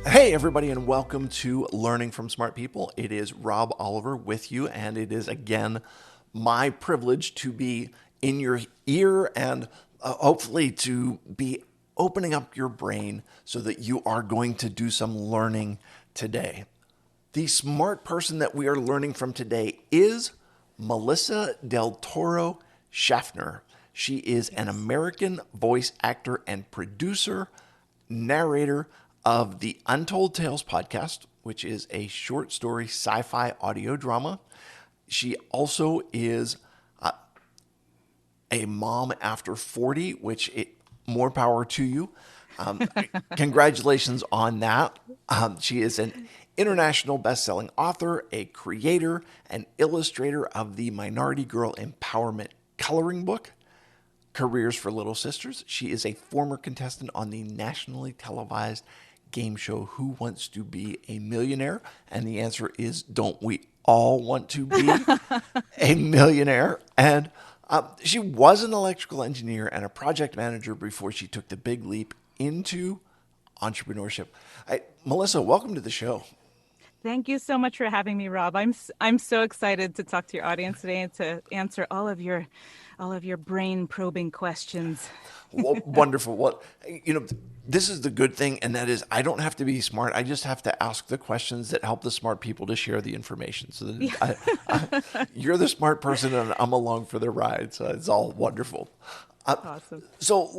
Hey, everybody, and welcome to Learning from Smart People. It is Rob Oliver with you, and it is again my privilege to be in your ear and hopefully to be opening up your brain so that you are going to do some learning today. The smart person that we are learning from today is Melissa Del Toro Schaffner. She is an American voice actor and producer, narrator of the Untold Tales podcast, which is a short story sci-fi audio drama. She also is a mom after 40, more power to you. Um, Congratulations on that. She is an international best-selling author, a creator, and illustrator of the Minority Girl Empowerment coloring book, Careers for Little Sisters. She is a former contestant on the nationally televised game show Who Wants to Be a Millionaire? And the answer is, don't we all want to be a millionaire? And she was an electrical engineer and a project manager before she took the big leap into entrepreneurship. Melissa, welcome to the show. Thank you so much for having me, Rob. I'm so excited to talk to your audience today and to answer all of your brain probing questions. Well, wonderful. Well, this is the good thing, and that is I don't have to be smart. I just have to ask the questions that help the smart people to share the information. So that you're the smart person, and I'm along for the ride. So it's all wonderful. Awesome. So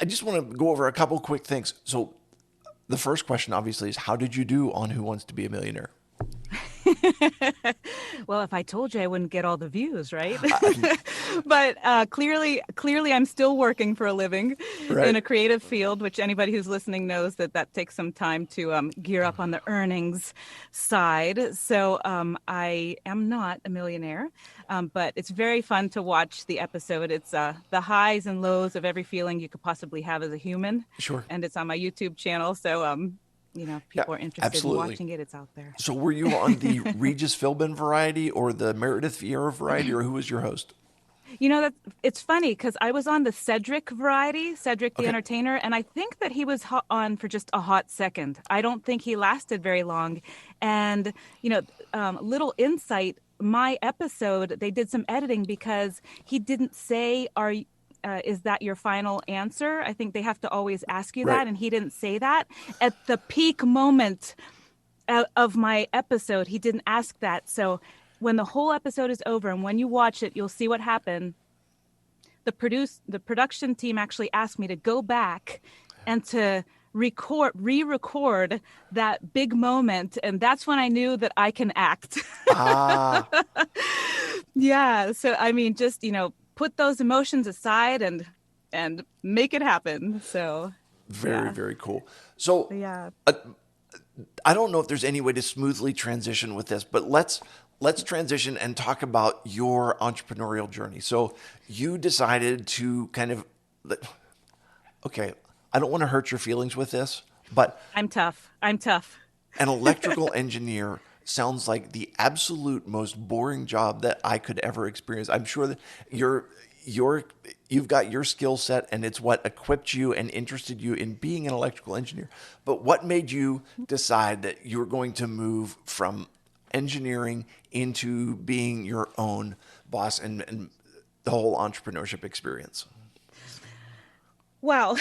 I just want to go over a couple quick things. So the first question, obviously, is how did you do on Who Wants to Be a Millionaire? Well, if I told you, I wouldn't get all the views, right? But clearly, I'm still working for a living in Right. a creative field, which anybody who's listening knows that takes some time to gear up on the earnings side. So I am not a millionaire, but it's very fun to watch the episode. It's the highs and lows of every feeling you could possibly have as a human, Sure. and it's on my YouTube channel. So if Yeah, people are interested in absolutely. watching it, it's out there. So were you on the Regis Philbin variety or the Meredith Vieira variety, or who was your host? That it's funny because I was on the Cedric variety, Cedric the Okay. Entertainer, and I think that he was on for just a hot second. I don't think he lasted very long. And little insight. My episode, they did some editing because he didn't say, is that your final answer? I think they have to always ask you Right. that, and he didn't say that at the peak moment of my episode. He didn't ask that, so when the whole episode is over and when you watch it, you'll see what happened. The production team actually asked me to go back and to re-record that big moment, and that's when I knew that I can act. Ah, Yeah, so I mean, just put those emotions aside and make it happen. So very, yeah, very cool. So yeah. I don't know if there's any way to smoothly transition with this, but let's transition and talk about your entrepreneurial journey. So you decided to okay, I don't want to hurt your feelings with this, but I'm tough. an electrical engineer sounds like the absolute most boring job that I could ever experience. I'm sure that you're you've got your skill set and it's what equipped you and interested you in being an electrical engineer. But what made you decide that you were going to move from engineering into being your own boss and the whole entrepreneurship experience? Well,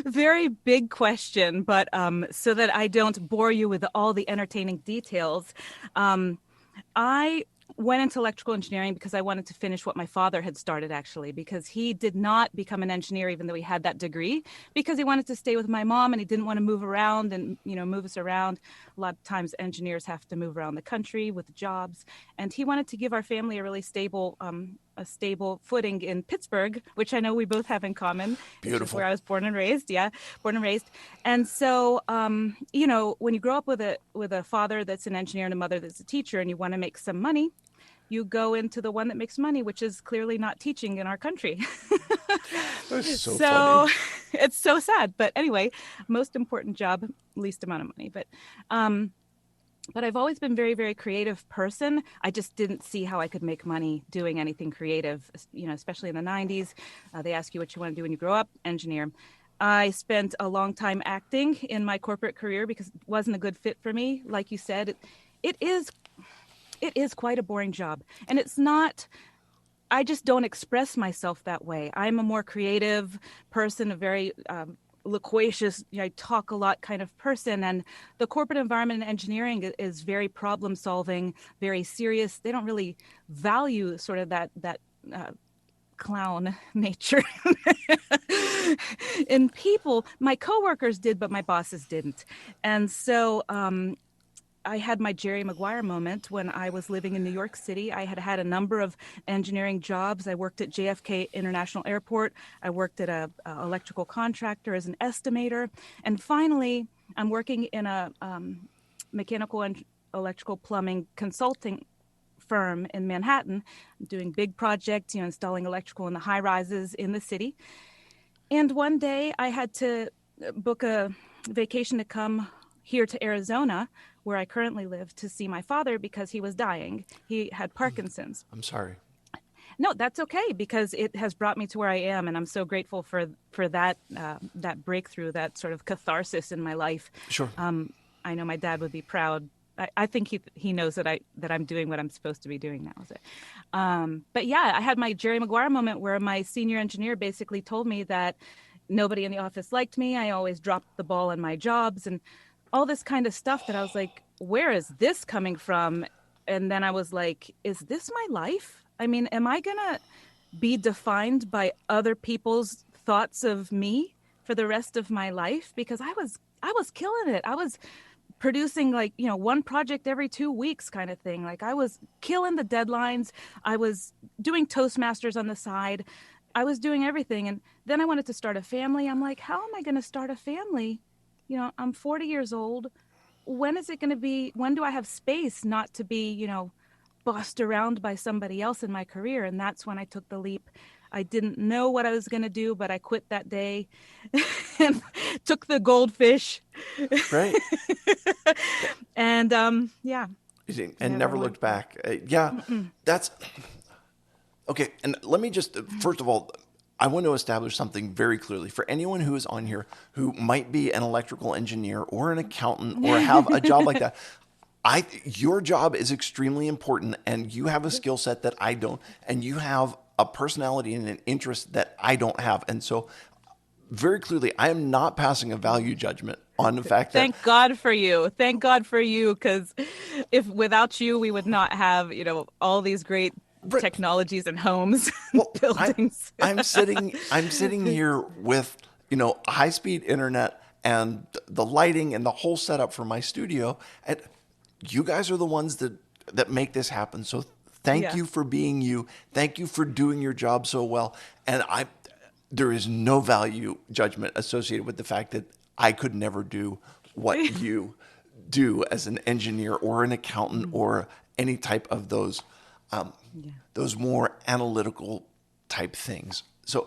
very big question, but so that I don't bore you with all the entertaining details, I went into electrical engineering because I wanted to finish what my father had started, actually, because he did not become an engineer, even though he had that degree, because he wanted to stay with my mom and he didn't want to move around and, move us around. A lot of times engineers have to move around the country with jobs. And he wanted to give our family a really stable footing in Pittsburgh, which I know we both have in common, which is where Beautiful. I was born and raised. Yeah, born and raised. And so, when you grow up with a father that's an engineer and a mother that's a teacher, and you want to make some money, you go into the one that makes money, which is clearly not teaching in our country. That's so funny. So it's so sad. But anyway, most important job, least amount of money. But I've always been very, very creative person. I just didn't see how I could make money doing anything creative, especially in the 90s. They ask you what you want to do when you grow up, engineer. I spent a long time acting in my corporate career because it wasn't a good fit for me. Like you said, it is it is quite a boring job. And it's not, I just don't express myself that way. I'm a more creative person, a very loquacious, I talk a lot kind of person. And the corporate environment in engineering is very problem solving, very serious. They don't really value sort of that clown nature in people. My coworkers did, but my bosses didn't. And so I had my Jerry Maguire moment when I was living in New York City. I had had a number of engineering jobs. I worked at JFK International Airport. I worked at a electrical contractor as an estimator. And finally, I'm working in a mechanical and electrical plumbing consulting firm in Manhattan, doing big projects, installing electrical in the high rises in the city. And one day I had to book a vacation to come here to Arizona, where I currently live, to see my father because he was dying. He had Parkinson's. I'm sorry. No, that's okay because it has brought me to where I am, and I'm so grateful for that that breakthrough, that sort of catharsis in my life. Sure. I know my dad would be proud. I think he knows that I'm doing what I'm supposed to be doing now. So, but yeah, I had my Jerry Maguire moment where my senior engineer basically told me that nobody in the office liked me. I always dropped the ball in my jobs and all this kind of stuff that I was like, where is this coming from? And then I was like, is this my life? I mean, am I going to be defined by other people's thoughts of me for the rest of my life? Because I was killing it. I was producing like, one project every 2 weeks kind of thing. Like I was killing the deadlines. I was doing Toastmasters on the side. I was doing everything. And then I wanted to start a family. I'm like, how am I going to start a family? I'm 40 years old. When is it going to be? When do I have space not to be, bossed around by somebody else in my career? And that's when I took the leap. I didn't know what I was going to do, but I quit that day and took the goldfish. Right. And yeah. And never looked back. Yeah, that's okay. And let me just, first of all, I want to establish something very clearly for anyone who is on here who might be an electrical engineer or an accountant or have a job like that. Your job is extremely important, and you have a skill set that I don't, and you have a personality and an interest that I don't have. And so, very clearly, I am not passing a value judgment on the fact that Thank God for you. Thank God for you, because if without you, we would not have, all these great Right. technologies and homes and Well, buildings. I'm sitting here with, high speed internet and the lighting and the whole setup for my studio, and you guys are the ones that make this happen. So thank Yeah. you for being you. Thank you for doing your job so well. And there is no value judgment associated with the fact that I could never do what you do as an engineer or an accountant or any type of um, Yeah. those more analytical type things. So,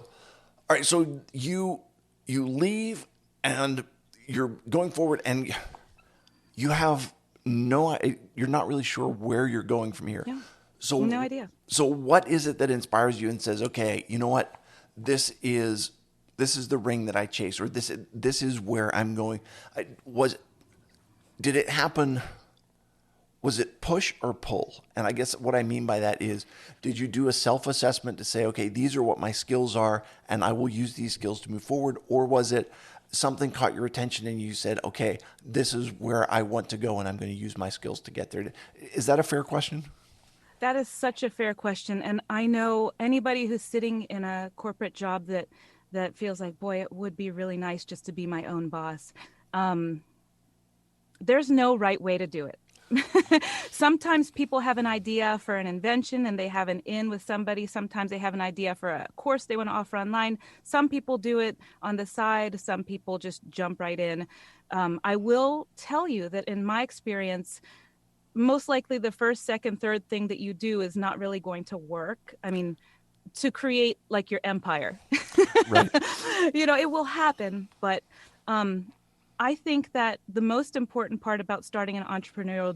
all right, so you leave and you're going forward, and you have you're not really sure where you're going from here. Yeah. No So, idea. so what is it that inspires you and says, okay, you know what, this is the ring that I chase, or this is where I'm going. Did it happen? Was it push or pull? And I guess what I mean by that is, did you do a self-assessment to say, okay, these are what my skills are, and I will use these skills to move forward? Or was it something caught your attention and you said, okay, this is where I want to go and I'm going to use my skills to get there? Is that a fair question? That is such a fair question. And I know anybody who's sitting in a corporate job that feels like, boy, it would be really nice just to be my own boss. Um, there's no right way to do it. Sometimes people have an idea for an invention and they have an in with somebody. Sometimes they have an idea for a course they want to offer online. Some people do it on the side. Some people just jump right in. I will tell you that in my experience, most likely the first, second, third thing that you do is not really going to work. I mean, to create like your empire, Right. it will happen. But um, I think that the most important part about starting an entrepreneurial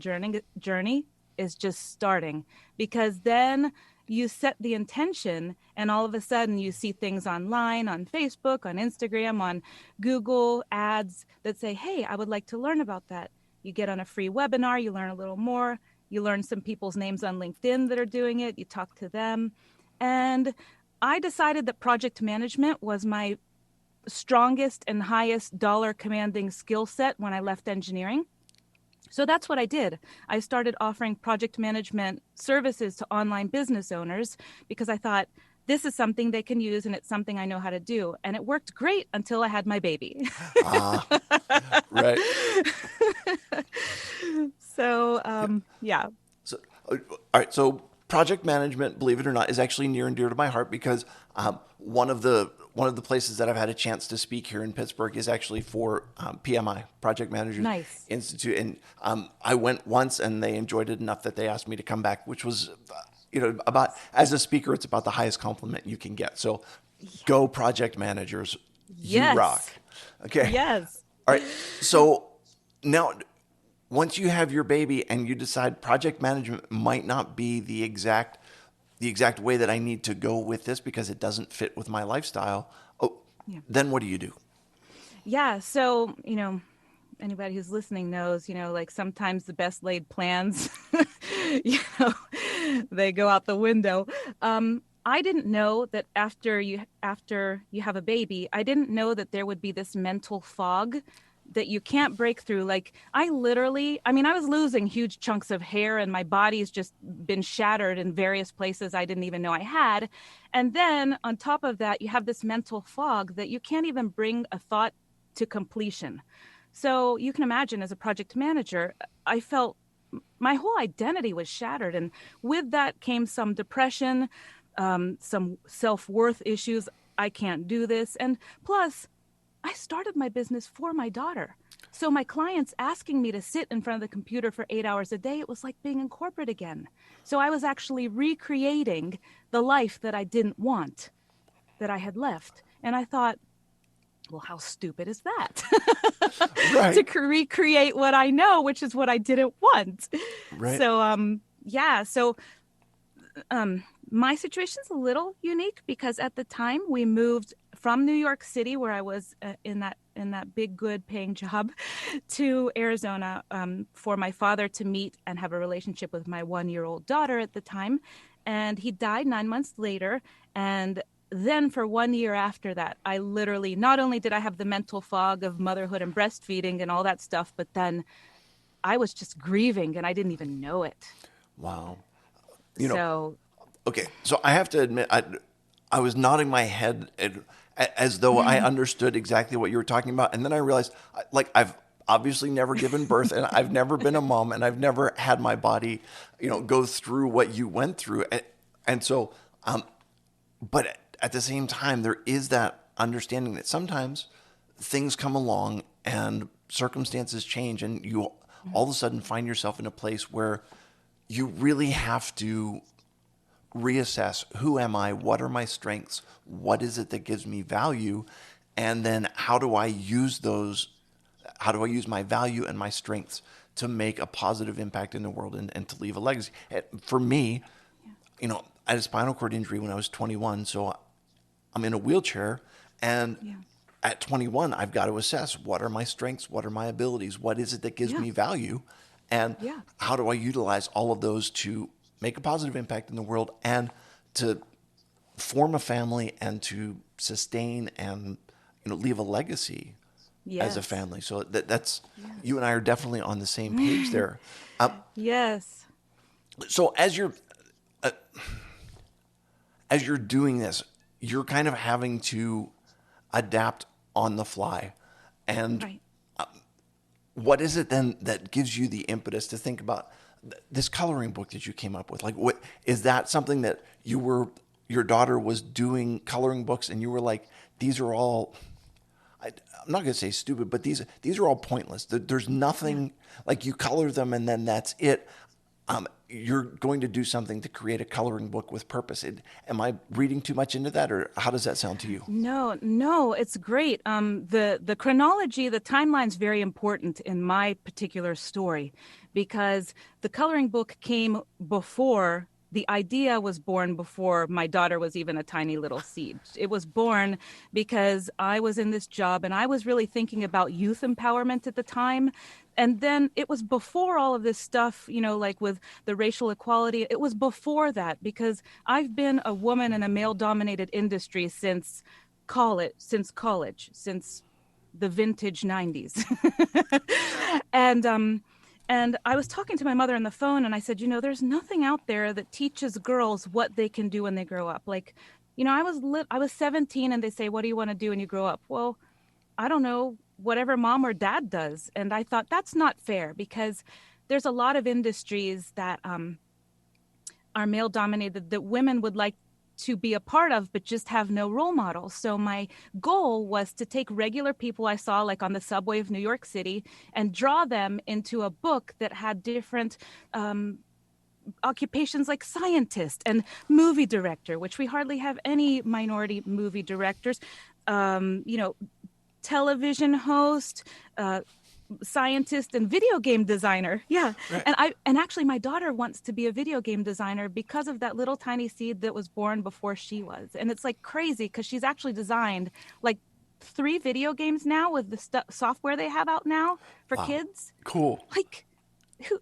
journey is just starting, because then you set the intention, and all of a sudden you see things online, on Facebook, on Instagram, on Google ads that say, hey, I would like to learn about that. You get on a free webinar, you learn a little more, you learn some people's names on LinkedIn that are doing it, you talk to them. And I decided that project management was my strongest and highest dollar commanding skill set when I left engineering. So that's what I did. I started offering project management services to online business owners because I thought this is something they can use and it's something I know how to do. And it worked great until I had my baby. Ah, right. So, Yeah. yeah. So, all right. So, project management, believe it or not, is actually near and dear to my heart because one of the places that I've had a chance to speak here in Pittsburgh is actually for PMI, Project Managers Nice. Institute, and I went once and they enjoyed it enough that they asked me to come back, which was, about as a speaker, it's about the highest compliment you can get. So, go project managers, you rock. Yes. Okay. Yes. All right. So now, once you have your baby and you decide project management might not be the exact way that I need to go with this because it doesn't fit with my lifestyle, Yeah. then what do you do? Yeah. So, anybody who's listening knows, like sometimes the best laid plans, you know, they go out the window. I didn't know that after you have a baby, I didn't know that there would be this mental fog that you can't break through. Like I was losing huge chunks of hair and my body's just been shattered in various places I didn't even know I had. And then on top of that, you have this mental fog that you can't even bring a thought to completion. So you can imagine as a project manager, I felt my whole identity was shattered. And with that came some depression, some self worth issues. I can't do this. And plus, I started my business for my daughter. So my clients asking me to sit in front of the computer for 8 hours a day, it was like being in corporate again. So I was actually recreating the life that I didn't want, that I had left. And I thought, well, how stupid is that? Right. To recreate what I know, which is what I didn't want. Right. So, yeah. So, my situation's a little unique because at the time we moved from New York City, where I was in that big, good paying job, to Arizona for my father to meet and have a relationship with my 1-year-old daughter at the time. And he died 9 months later. And then for 1 year after that, I literally not only did I have the mental fog of motherhood and breastfeeding and all that stuff, but then I was just grieving and I didn't even know it. Wow. You know, So, okay. So I have to admit, I was nodding my head as though I understood exactly what you were talking about. And then I realized, like, I've obviously never given birth and I've never been a mom and I've never had my body, go through what you went through. And so, but at the same time, there is that understanding that sometimes things come along and circumstances change, and you all of a sudden find yourself in a place where you really have to reassess, who am I? What are my strengths? What is it that gives me value? And then how do I use those? How do I use my value and my strengths to make a positive impact in the world and to leave a legacy? For me, I had a spinal cord injury when I was 21, so I'm in a wheelchair, and yeah, at 21, I've got to assess, what are my strengths, what are my abilities, what is it that gives yeah, me value, and yeah, how do I utilize all of those to make a positive impact in the world and to form a family and to sustain and leave a legacy as a yes, family. So that's you yes, and I are definitely on the same page there. Um, yes, so as you're doing this, you're kind of having to adapt on the fly. And right. what is it then that gives you the impetus to think about this coloring book that you came up with? Like, what is that something that your daughter was doing coloring books and you were like, these are all, I'm not going to say stupid, but these are all pointless. There's Yeah. nothing, like, you color them and then that's it. You're going to do something to create a coloring book with purpose. Am I reading too much into that, or how does that sound to you? No, no, it's great. The chronology, the timeline's very important in my particular story because the coloring book came before the idea was born before my daughter was even a tiny little seed. It was born because I was in this job and I was really thinking about youth empowerment at the time. And then it was before all of this stuff, like with the racial equality. It was before that because I've been a woman in a male dominated industry since the vintage 90s. and and I was talking to my mother on the phone and I said, there's nothing out there that teaches girls what they can do when they grow up. Like, I was 17 and they say, what do you want to do when you grow up? Well, I don't know, whatever mom or dad does. And I thought that's not fair because there's a lot of industries that are male dominated that women would like to be a part of, but just have no role models. So my goal was to take regular people I saw, like on the subway of New York City, and draw them into a book that had different occupations like scientist and movie director, which we hardly have any minority movie directors, television host, scientist, and video game designer. Yeah. Right. And actually my daughter wants to be a video game designer because of that little tiny seed that was born before she was. And it's like crazy because she's actually designed like 3 video games now with the software they have out now for kids. Cool. Like who,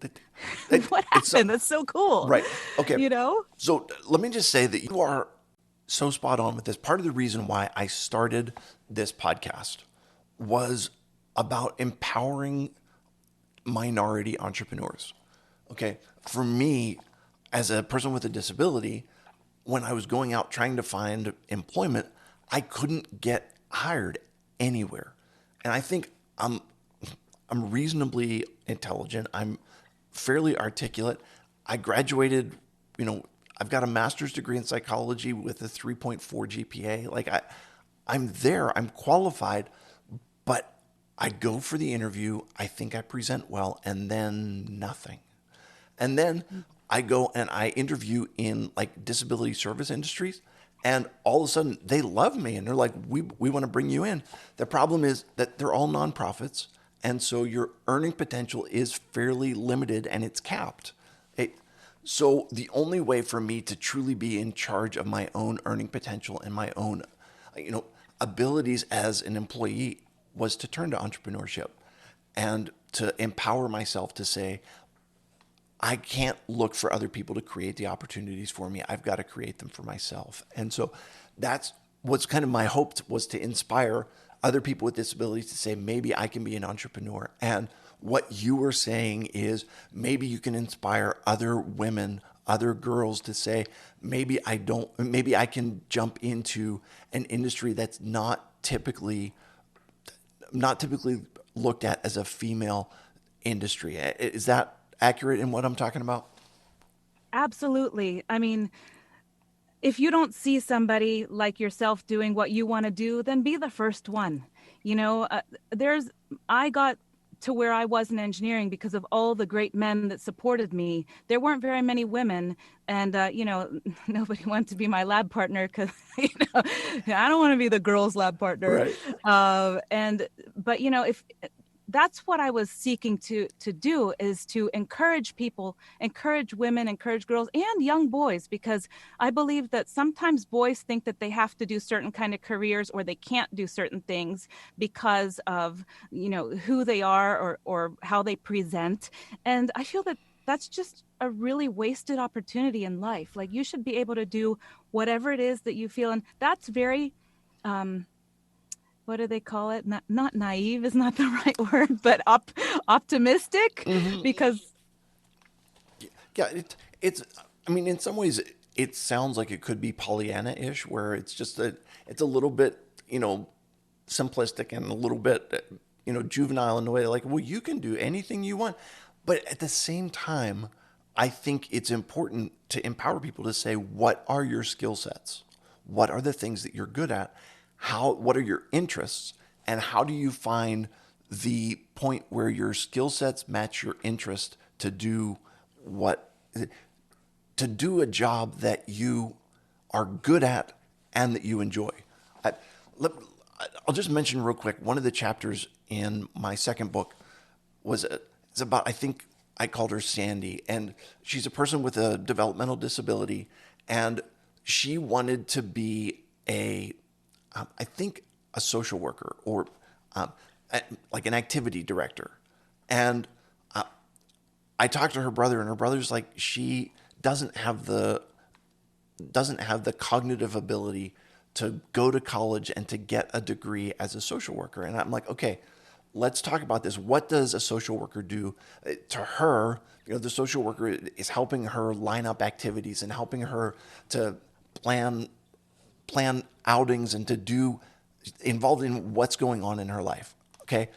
It- what it's happened? That's so cool. right. Okay. You know? So let me just say that you are so spot on with this. Part of the reason why I started this podcast was about empowering minority entrepreneurs. Okay. For me, as a person with a disability, when I was going out trying to find employment, I couldn't get hired anywhere. And I think I'm reasonably intelligent. I'm fairly articulate. I graduated, I've got a master's degree in psychology with a 3.4 GPA. Like I'm there, I'm qualified, but I go for the interview. I think I present well, and then nothing. And then I go and I interview in like disability service industries, and all of a sudden they love me and they're like, we want to bring you in. The problem is that they're all nonprofits, and so your earning potential is fairly limited and it's capped. So the only way for me to truly be in charge of my own earning potential and my own, abilities as an employee was to turn to entrepreneurship and to empower myself to say, I can't look for other people to create the opportunities for me. I've got to create them for myself. And so that's what's kind of my hope was to inspire other people with disabilities to say, maybe I can be an entrepreneur. And what you were saying is maybe you can inspire other women, other girls to say, maybe I can jump into an industry that's not typically looked at as a female industry. Is that accurate in what I'm talking about? Absolutely. I mean, if you don't see somebody like yourself doing what you want to do, then be the first one. I got to where I was in engineering because of all the great men that supported me. There weren't very many women, and nobody wanted to be my lab partner because I don't want to be the girls' lab partner. Right. But if that's what I was seeking to do, is to encourage people, encourage women, encourage girls and young boys, because I believe that sometimes boys think that they have to do certain kind of careers or they can't do certain things because of, who they are or how they present. And I feel that that's just a really wasted opportunity in life. Like, you should be able to do whatever it is that you feel. And that's very, what do they call it? Not naive is not the right word, but optimistic, because Yeah, it's. I mean, in some ways, it sounds like it could be Pollyanna-ish, where it's a little bit, simplistic and a little bit, juvenile in the way like, well, you can do anything you want, but at the same time, I think it's important to empower people to say, what are your skill sets? What are the things that you're good at? What are your interests? And how do you find the point where your skill sets match your interest to do a job that you are good at and that you enjoy? I, I'll just mention real quick, one of the chapters in my second book it's about, I think, I called her Sandy, and she's a person with a developmental disability, and she wanted to be I think, a social worker or um, like an activity director. And I talked to her brother, and her brother's like, she doesn't have the cognitive ability to go to college and to get a degree as a social worker. And I'm like, okay, let's talk about this. What does a social worker do? To her? The social worker is helping her line up activities and helping her to plan outings and to do involved in what's going on in her life. Okay.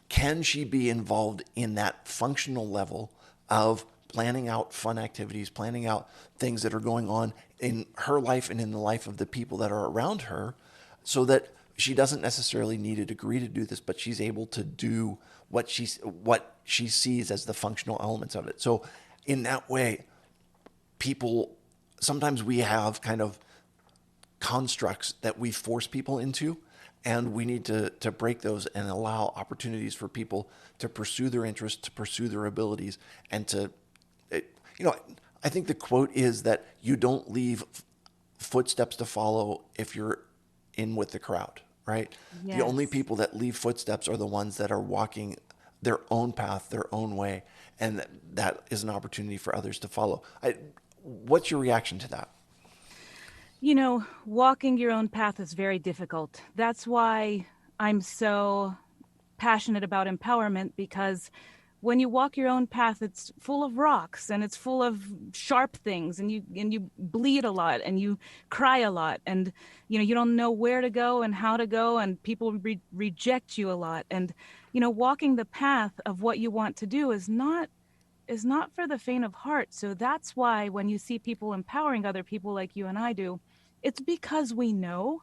Can she be involved in that functional level of planning out fun activities, planning out things that are going on in her life and in the life of the people that are around her, so that she doesn't necessarily need a degree to do this, but she's able to do what she sees as the functional elements of it. So in that way, people sometimes we have kind of constructs that we force people into, and we need to break those and allow opportunities for people to pursue their interests, to pursue their abilities, and to, you know, I think the quote is that you don't leave footsteps to follow if you're in with the crowd, right? The only Yes. people that leave footsteps are the ones that are walking their own path, their own way, and that is an opportunity for others to follow. What's your reaction to that? Walking your own path is very difficult. That's why I'm so passionate about empowerment, because when you walk your own path, it's full of rocks and it's full of sharp things, and you bleed a lot and you cry a lot, and you don't know where to go and how to go, and people reject you a lot. And walking the path of what you want to do is not for the faint of heart. So that's why when you see people empowering other people like you and I do, it's because we know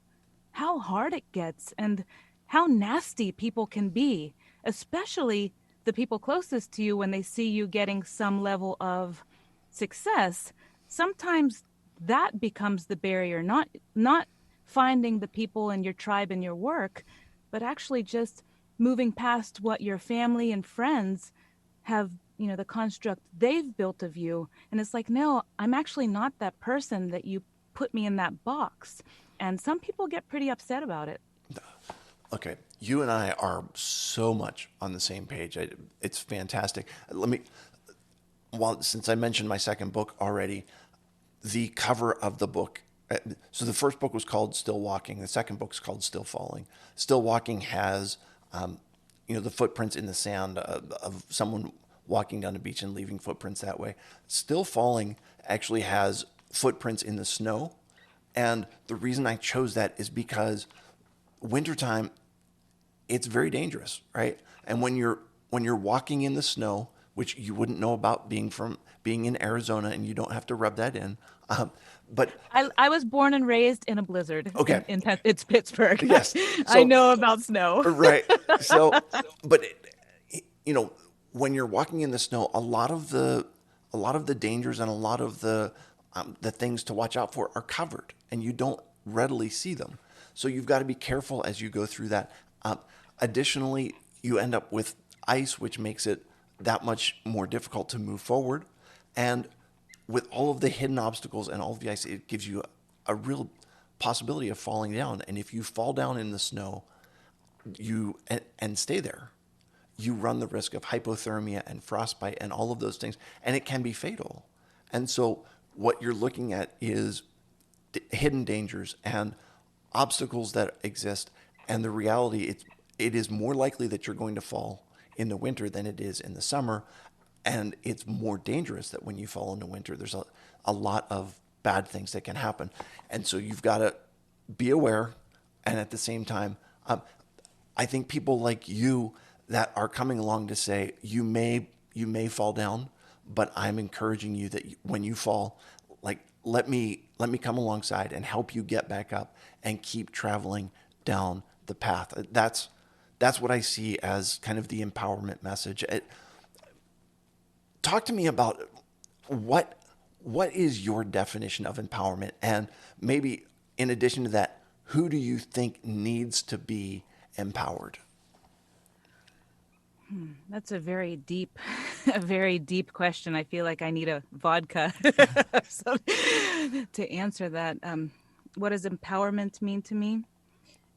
how hard it gets and how nasty people can be, especially the people closest to you when they see you getting some level of success. Sometimes that becomes the barrier, not finding the people in your tribe and your work, but actually just moving past what your family and friends have, the construct they've built of you. And it's like, no, I'm actually not that person that you put me in that box. And some people get pretty upset about it. Okay, you and I are so much on the same page. It's fantastic. Let me, since I mentioned my second book already, the cover of the book. So the first book was called Still Walking. The second book is called Still Falling. Still Walking has, the footprints in the sand of someone walking down the beach and leaving footprints that way. Still Falling actually has footprints in the snow. And the reason I chose that is because wintertime, it's very dangerous, right? And when you're walking in the snow, which you wouldn't know about being in Arizona, and you don't have to rub that in. But I was born and raised in a blizzard okay, it's Pittsburgh. yes. I So know about snow. right. So, but you know, when you're walking in the snow, a lot of the dangers and a lot of the things to watch out for are covered, and you don't readily see them. So you've got to be careful as you go through that. Um, Additionally, you end up with ice, which makes it that much more difficult to move forward. And with all of the hidden obstacles and all of the ice, it gives you a real possibility of falling down. And if you fall down in the snow, and stay there, you run the risk of hypothermia and frostbite and all of those things, and it can be fatal. And so, what you're looking at is hidden dangers and obstacles that exist, and the reality it is more likely that you're going to fall in the winter than it is in the summer, and it's more dangerous that when you fall in the winter, there's a lot of bad things that can happen, and so you've got to be aware, and at the same time, I think people like you that are coming along to say you may fall down, but I'm encouraging you that when you fall, like let me come alongside and help you get back up and keep traveling down the path. That's what I see as kind of the empowerment message. Talk to me about what what is your definition of empowerment, and maybe in addition to that, who do you think needs to be empowered? That's a very deep, a very deep question. I feel like I need a vodka or something to answer that. What does empowerment mean to me?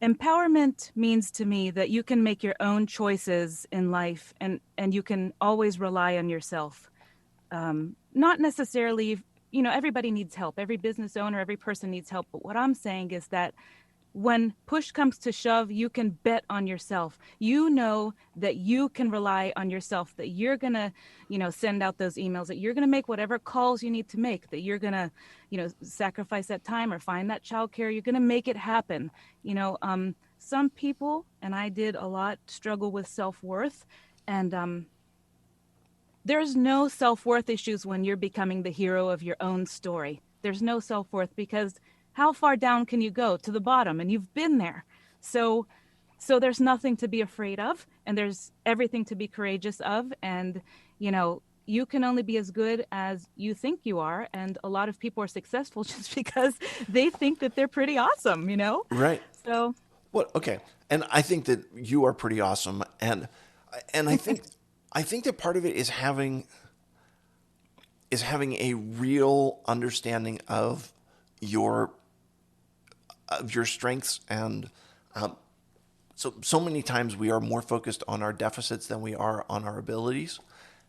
Empowerment means to me that you can make your own choices in life, and you can always rely on yourself. Not necessarily, everybody needs help. Every business owner, every person needs help. But what I'm saying is that when push comes to shove, you can bet on yourself. You know that you can rely on yourself, that you're going to, send out those emails, that you're going to make whatever calls you need to make, that you're going to, sacrifice that time or find that childcare. You're going to make it happen. Some people, and I did a lot, struggle with self-worth. And there's no self-worth issues when you're becoming the hero of your own story. There's no self-worth because how far down can you go? To the bottom, and you've been there. So there's nothing to be afraid of, and there's everything to be courageous of. And you can only be as good as you think you are, and a lot of people are successful just because they think that they're pretty awesome. Right. So Well, okay. And I think that you are pretty awesome. And I think that part of it is having a real understanding your of your strengths. And so many times we are more focused on our deficits than we are on our abilities.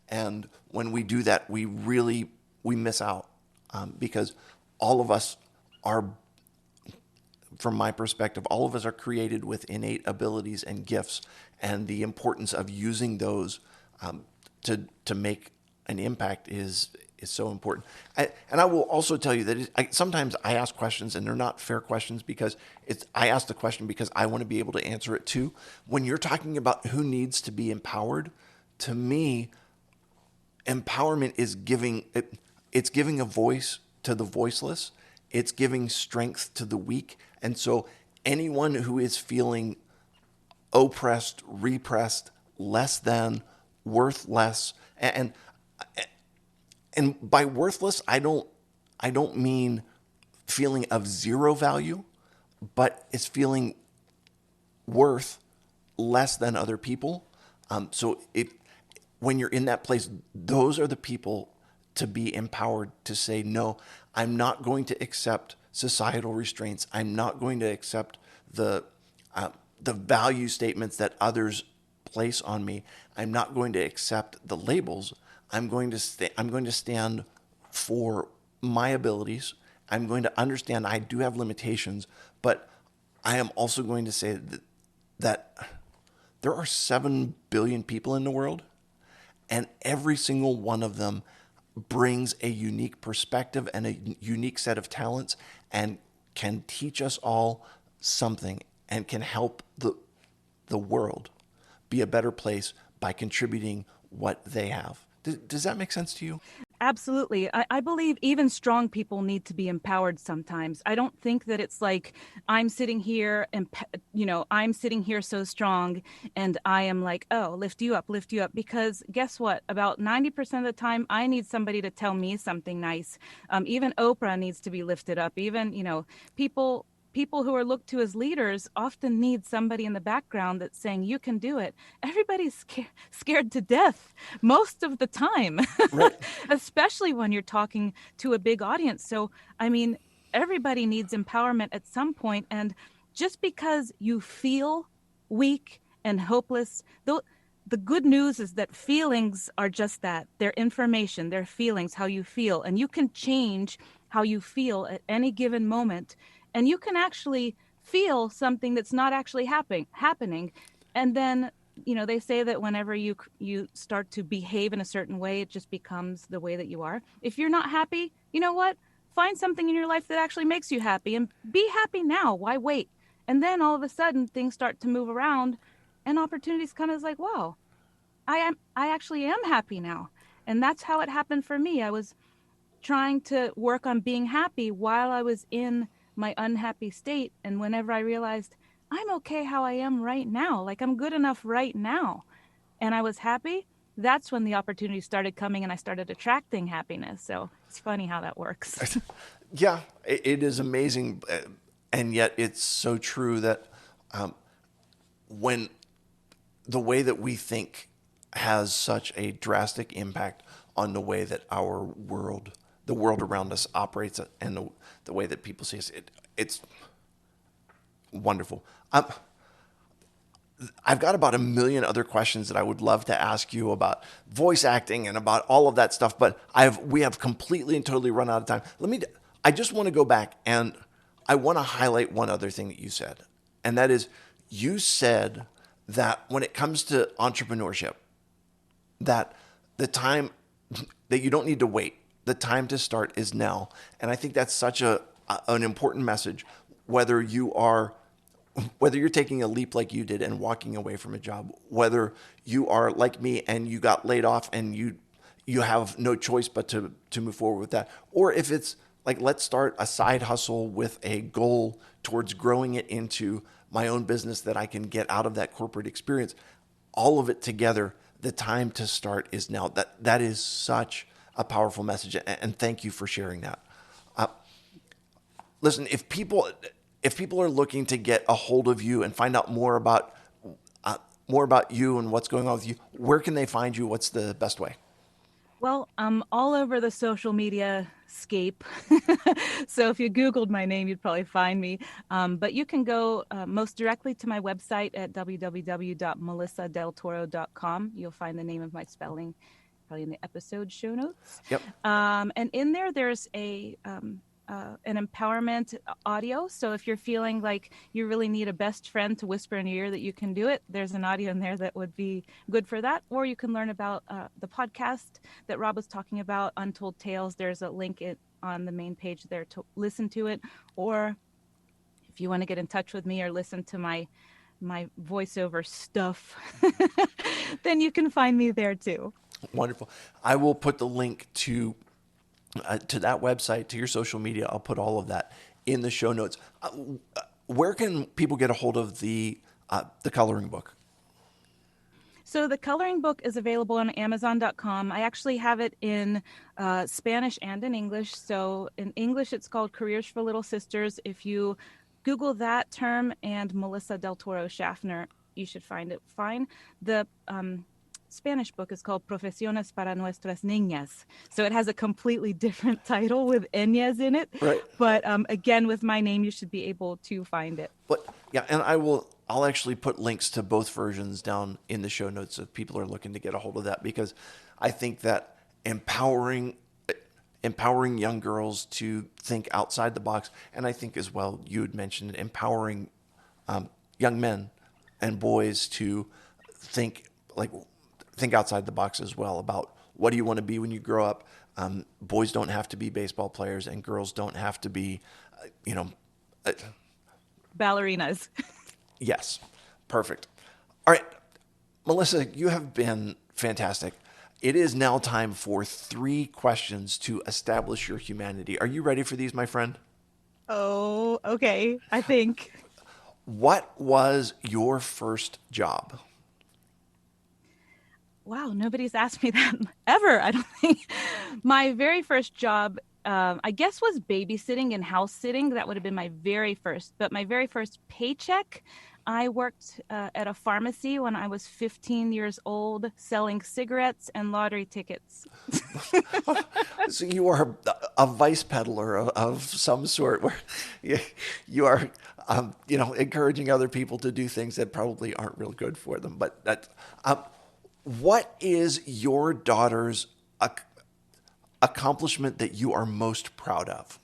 And when we do that, we miss out, because all of us are, from my perspective, all of us are created with innate abilities and gifts, and the importance of using those, to make an impact is so important. And I will also tell you that sometimes I ask questions and they're not fair questions, because I ask the question because I want to be able to answer it too. When you're talking about who needs to be empowered, to me, empowerment is it's giving a voice to the voiceless. It's giving strength to the weak. And so anyone who is feeling oppressed, repressed, less than, worth less, and by worthless, I don't mean feeling of zero value, but it's feeling worth less than other people. So when you're in that place, those are the people to be empowered to say, no, I'm not going to accept societal restraints. I'm not going to accept the value statements that others place on me. I'm not going to accept the labels. I'm going to stand for my abilities. I'm going to understand I do have limitations, but I am also going to say that there are 7 billion people in the world, and every single one of them brings a unique perspective and a unique set of talents, and can teach us all something, and can help the world be a better place by contributing what they have. Does that make sense to you? absolutely. I believe even strong people need to be empowered sometimes. I don't think that it's like I'm sitting here and, I'm sitting here so strong and I am like, oh, lift you up. Because guess what? About 90% of the time, I need somebody to tell me something nice. Even Oprah needs to be lifted up. Even, people who are looked to as leaders often need somebody in the background that's saying, you can do it. Everybody's scared to death most of the time, Right. especially when you're talking to a big audience. So, I mean, everybody needs empowerment at some point. And just because you feel weak and hopeless, though, the good news is that feelings are just that. They're information, they're feelings, how you feel. And you can change how you feel at any given moment. And you can actually feel something that's not actually happening. And then, they say that whenever you start to behave in a certain way, it just becomes the way that you are. If you're not happy, you know what? Find something in your life that actually makes you happy, and be happy now. Why wait? And then all of a sudden things start to move around, and opportunities kind of like, wow, I actually am happy now. And that's how it happened for me. I was trying to work on being happy while I was in my unhappy state. And whenever I realized I'm okay how I am right now, like I'm good enough right now, and I was happy, that's when the opportunities started coming and I started attracting happiness. So it's funny how that works. Yeah, it is amazing, and yet it's so true that, when the way that we think has such a drastic impact on the way that the world around us operates, and the way that people see us. It's wonderful. I've got about a million other questions that I would love to ask you about voice acting and about all of that stuff, but we have completely and totally run out of time. I just want to go back, and I want to highlight one other thing that you said, and that is you said that when it comes to entrepreneurship, that the time that you don't need to wait, the time to start is now, and I think that's such an important message. Whether you are whether you're taking a leap like you did and walking away from a job, whether you are like me and you got laid off and you have no choice but to move forward with that, or if it's like, let's start a side hustle with a goal towards growing it into my own business that I can get out of that corporate experience, all of it together, the time to start is now. That is such a powerful message, and thank you for sharing that. Uh, Listen, if people are looking to get a hold of you and find out more about you and what's going on with you, where can they find you? What's the best way? Well, I'm all over the social media scape. So if you Googled my name, you'd probably find me. But you can go most directly to my website at www.melissadeltoro.com. You'll find the name of my spelling probably in the episode show notes. Yep. And in there, there's an empowerment audio. So if you're feeling like you really need a best friend to whisper in your ear that you can do it, there's an audio in there that would be good for that. Or you can learn about the podcast that Rob was talking about, Untold Tales. There's a link on the main page there to listen to it. Or if you want to get in touch with me or listen to my voiceover stuff, then you can find me there too. Wonderful. I will put the link to that website, to your social media. I'll put all of that in the show notes. Where can people get a hold of the coloring book? So the coloring book is available on Amazon.com. I actually have it in Spanish and in English. So in English, it's called Careers for Little Sisters. If you Google that term and Melissa del Toro Schaffner, you should find it fine. The Spanish book is called Profesiones para Nuestras Niñas. So it has a completely different title with ñas in it. Right. But again, with my name, you should be able to find it. But yeah, and I'll actually put links to both versions down in the show notes if people are looking to get a hold of that, because I think that empowering young girls to think outside the box, and I think as well you had mentioned empowering young men and boys to think outside the box as well about what do you want to be when you grow up. Boys don't have to be baseball players, and girls don't have to be, uh, Ballerinas. yes, perfect. All right, Melissa, you have been fantastic. It is now time for 3 questions to establish your humanity. Are you ready for these, my friend? Oh, okay. I think. What was your first job? Wow, nobody's asked me that ever. I don't think. My very first job, I guess, was babysitting and house sitting. That would have been my very first. But my very first paycheck, I worked at a pharmacy when I was 15 years old, selling cigarettes and lottery tickets. So you are a vice peddler of some sort, where you are, encouraging other people to do things that probably aren't real good for them. But what is your daughter's accomplishment that you are most proud of?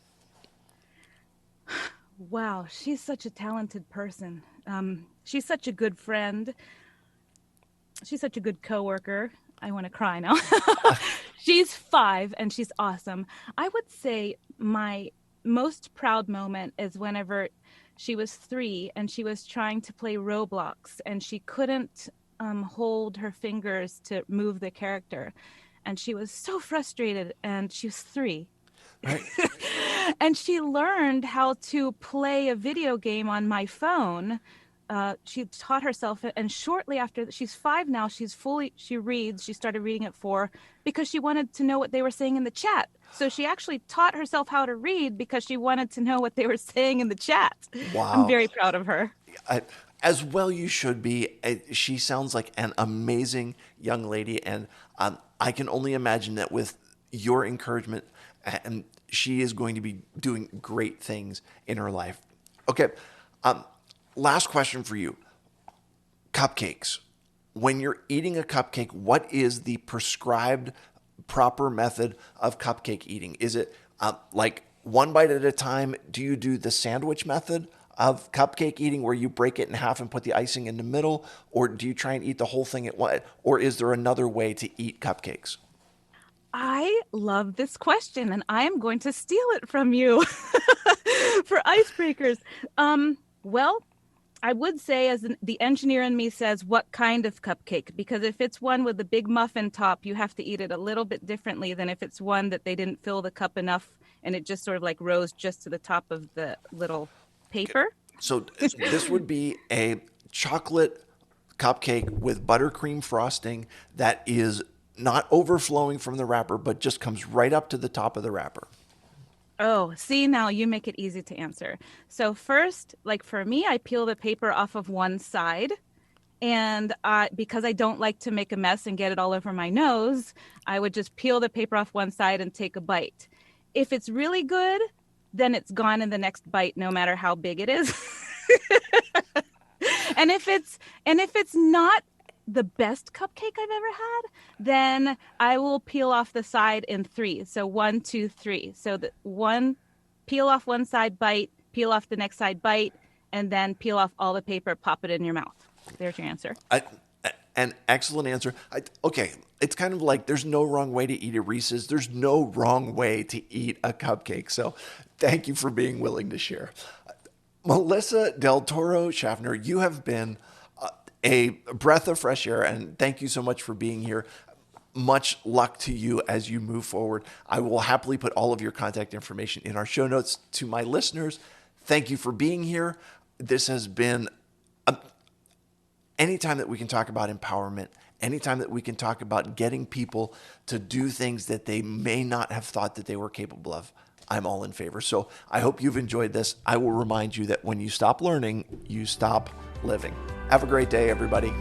Wow, she's such a talented person. She's such a good friend. She's such a good coworker. I want to cry now. She's 5 and she's awesome. I would say my most proud moment is whenever she was 3 and she was trying to play Roblox and she couldn't hold her fingers to move the character. And she was so frustrated, and she was 3. Right. And she learned how to play a video game on my phone. She taught herself it, and shortly after, she's 5 now, she reads. She started reading at 4 because she wanted to know what they were saying in the chat. So she actually taught herself how to read because she wanted to know what they were saying in the chat. I'm Wow. very proud of her. As well, you should be. She sounds like an amazing young lady, and I can only imagine that with your encouragement, and she is going to be doing great things in her life. Okay, um, last question for you: cupcakes. When you're eating a cupcake, what is the prescribed proper method of cupcake eating? Is it like one bite at a time? Do you do the sandwich method of cupcake eating where you break it in half and put the icing in the middle? Or do you try and eat the whole thing at once? Or is there another way to eat cupcakes? I love this question, and I am going to steal it from you for icebreakers. Well, I would say, the engineer in me says, what kind of cupcake? Because if it's one with the big muffin top, you have to eat it a little bit differently than if it's one that they didn't fill the cup enough and it just sort of like rose just to the top of the little paper. So this would be a chocolate cupcake with buttercream frosting that is not overflowing from the wrapper, but just comes right up to the top of the wrapper. Oh, see, now you make it easy to answer. So, first, like for me, I peel the paper off of one side. And because I don't like to make a mess and get it all over my nose, I would just peel the paper off one side and take a bite. If it's really good, then it's gone in the next bite, no matter how big it is. And if it's not the best cupcake I've ever had, then I will peel off the side in three. So one, two, three. So that one, peel off one side, bite, peel off the next side, bite, and then peel off all the paper, pop it in your mouth. There's your answer. An excellent answer. Okay, it's kind of like there's no wrong way to eat a Reese's. There's no wrong way to eat a cupcake. So thank you for being willing to share. Melissa Del Toro Schaffner, you have been a breath of fresh air, and thank you so much for being here. Much luck to you as you move forward. I will happily put all of your contact information in our show notes. To my listeners, thank you for being here. This has been anytime that we can talk about empowerment, anytime that we can talk about getting people to do things that they may not have thought that they were capable of, I'm all in favor. So I hope you've enjoyed this. I will remind you that when you stop learning, you stop living. Have a great day, everybody.